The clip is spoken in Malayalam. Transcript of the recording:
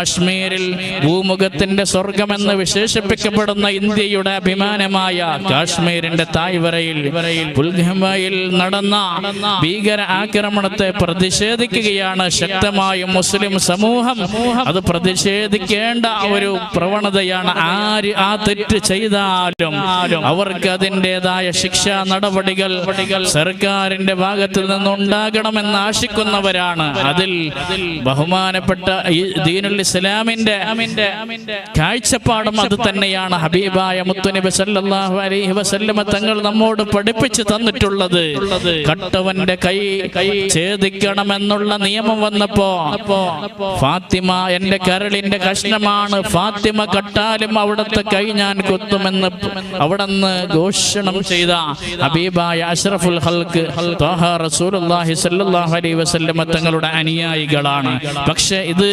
കാശ്മീരിൽ ഭൂമുഖത്തിന്റെ സ്വർഗമെന്ന് വിശേഷിപ്പിക്കപ്പെടുന്ന ഇന്ത്യയുടെ അഭിമാനമായ കാശ്മീരിന്റെ തായ്വരയിൽ പുൽവാമയിൽ നടന്ന ഭീകര ആക്രമണത്തെ പ്രതിഷേധിക്കുകയാണ് ശക്തമായും മുസ്ലിം സമൂഹം. അത് പ്രതിഷേധിക്കേണ്ട ഒരു പ്രവണതയാണ്. ആര് ആ തെറ്റ് ചെയ്താലും അവർക്ക് അതിൻ്റെതായ ശിക്ഷാ നടപടികൾ സർക്കാരിന്റെ ഭാഗത്തിൽ നിന്നുണ്ടാകണമെന്ന് ആശിക്കുന്നവരാണ്. അതിൽ ബഹുമാനപ്പെട്ട ഈ ദീനുൽ ഇസ്ലാമിന്റെ കാഴ്ചപ്പാടും അത് തന്നെയാണ്. ഹബീബായ മുത്തുനബി സല്ലല്ലാഹു അലൈഹി വസല്ലമ തങ്ങൾ നമ്മോട് പഠിപ്പിച്ചു തന്നിട്ടുള്ളത്. കട്ടവന്റെ കൈ ഛേദിക്കണമെന്നുള്ള നിയമം വന്നപ്പോ ഫാത്തിമ എന്റെ കരളിന്റെ കഷ്ണമാണ്, ഫാത്തിമ കട്ടാലും അവിടുത്തെ കൈ ഞാൻ കൊത്തുമെന്ന് അവിടുന്ന് ഘോഷണം ചെയ്ത ഹബീബായ അഷ്റഫുൽ ഖൽഖ് ത്വാഹ റസൂലുള്ളാഹി സ്വല്ലല്ലാഹു അലൈഹി വസല്ലമ തങ്ങളുടെ അനുയായികളാണ്. പക്ഷേ ഇത്